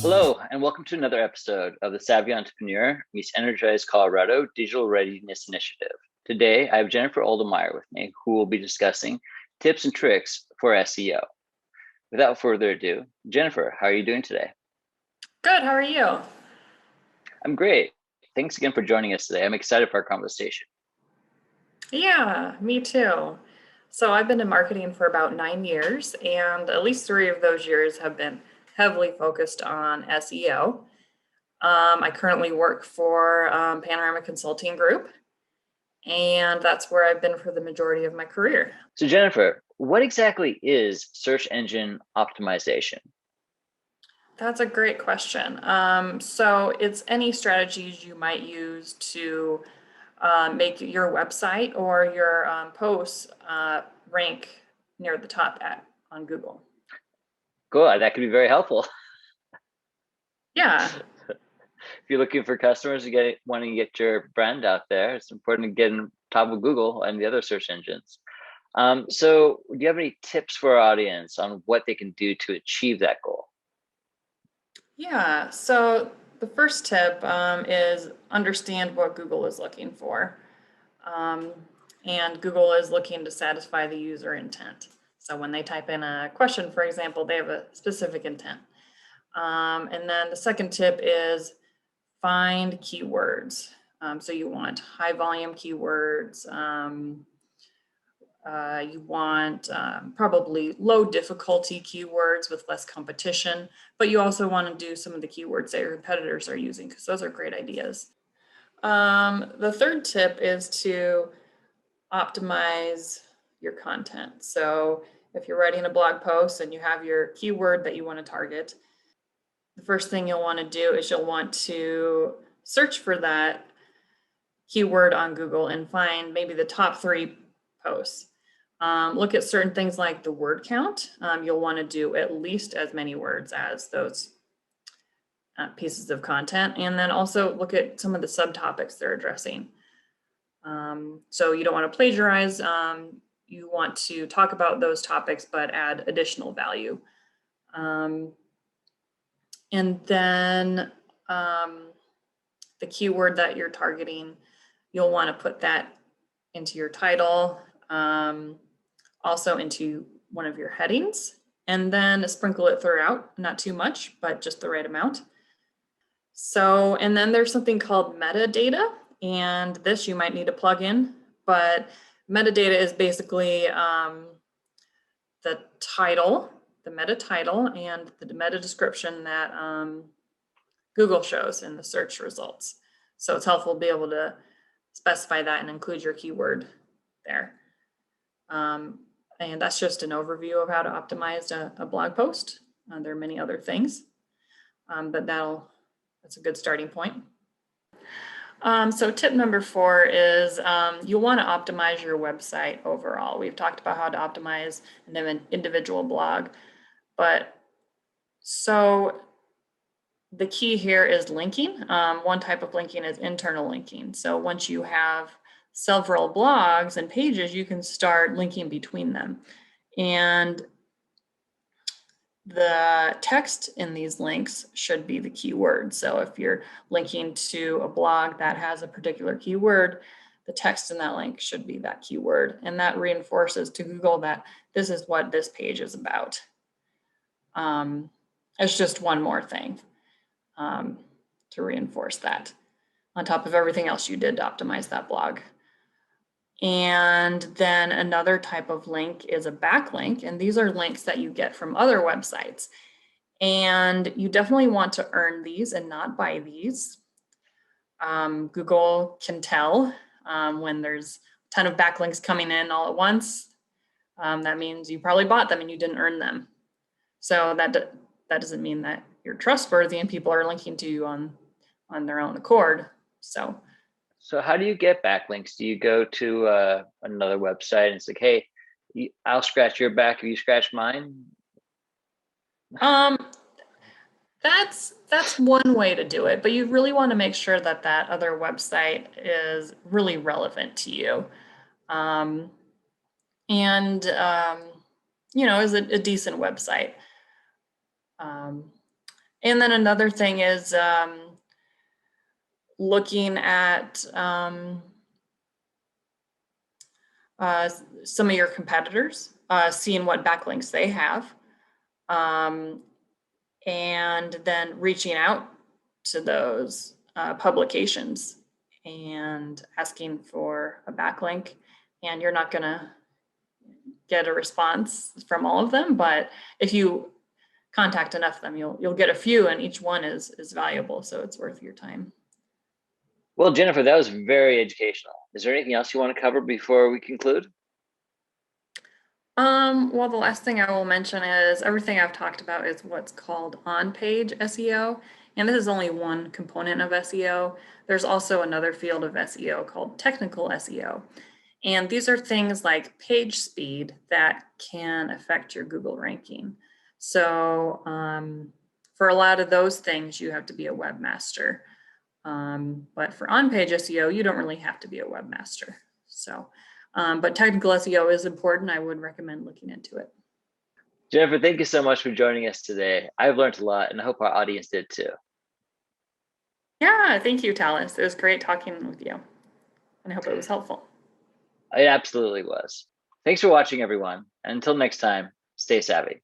Hello, and welcome to another episode of the Savvy Entrepreneur meets Energize Colorado Digital Readiness Initiative. Today, I have Jenifer Oldemeyer with me, who will be discussing tips and tricks for SEO. Without further ado, Jenifer, how are you doing today? Good, how are you? I'm great. Thanks again for joining us today. I'm excited for our conversation. Yeah, me too. So I've been in marketing for about 9 years, and at least 3 of those years have been heavily focused on SEO. I currently work for Panorama Consulting Group, and that's where I've been for the majority of my career. So, Jenifer, what exactly is search engine optimization? That's a great question. So it's any strategies you might use to make your website or your posts rank near the top on Google. Cool, that could be very helpful. Yeah. If you're looking for customers to wanting to get your brand out there, it's important to get on top of Google and the other search engines. So do you have any tips for our audience on what they can do to achieve that goal? Yeah. So the first tip is understand what Google is looking for. Um, and Google is looking to satisfy the user intent. So when they type in a question, for example, they have a specific intent. And then the second tip is find keywords. So you want high volume keywords. You want probably low difficulty keywords with less competition, but you also want to do some of the keywords that your competitors are using because those are great ideas. The third tip is to optimize your content. So if you're writing a blog post and you have your keyword that you want to target, the first thing you'll want to do is you'll want to search for that keyword on Google and find maybe the top 3 posts. Look at certain things like the word count. You'll want to do at least as many words as those pieces of content. And then also look at some of the subtopics they're addressing. So you don't want to plagiarize. You want to talk about those topics, but add additional value. And then the keyword that you're targeting, you'll want to put that into your title, also into one of your headings, and then sprinkle it throughout, not too much, but just the right amount. So, and then there's something called metadata, and this you might need to plug in, but metadata is basically the title, the meta title, and the meta description that Google shows in the search results. So it's helpful to be able to specify that and include your keyword there. And that's just an overview of how to optimize a blog post. There are many other things, but that's a good starting point. So tip number 4 is you'll want to optimize your website overall. We've talked about how to optimize an individual blog, but so the key here is linking. One type of linking is internal linking. So once you have several blogs and pages, you can start linking between them. And the text in these links should be the keyword. So if you're linking to a blog that has a particular keyword, the text in that link should be that keyword. And that reinforces to Google that this is what this page is about. It's just one more thing to reinforce that on top of everything else you did to optimize that blog. And then another type of link is a backlink. And these are links that you get from other websites. And you definitely want to earn these and not buy these. Google can tell when there's a ton of backlinks coming in all at once. That means you probably bought them and you didn't earn them. So that doesn't mean that you're trustworthy and people are linking to you on their own accord. So how do you get backlinks? Do you go to another website and it's like, hey, I'll scratch your back if you scratch mine? That's one way to do it, but you really want to make sure that that other website is really relevant to you, and is a decent website. And then another thing is looking at some of your competitors, seeing what backlinks they have, and then reaching out to those publications and asking for a backlink. And you're not going to get a response from all of them, but if you contact enough of them, you'll get a few, and each one is valuable, so it's worth your time. Well, Jenifer, that was very educational. Is there anything else you want to cover before we conclude? Well, the last thing I will mention is everything I've talked about is what's called on-page SEO, and this is only one component of SEO. There's also another field of SEO called technical SEO, and these are things like page speed that can affect your Google ranking. So for a lot of those things, you have to be a webmaster. But for on-page SEO, you don't really have to be a webmaster. So, but technical SEO is important. I would recommend looking into it. Jenifer, thank you so much for joining us today. I've learned a lot, and I hope our audience did too. Yeah, thank you, Tallis. It was great talking with you, and I hope it was helpful. It absolutely was. Thanks for watching, everyone. And until next time, stay savvy.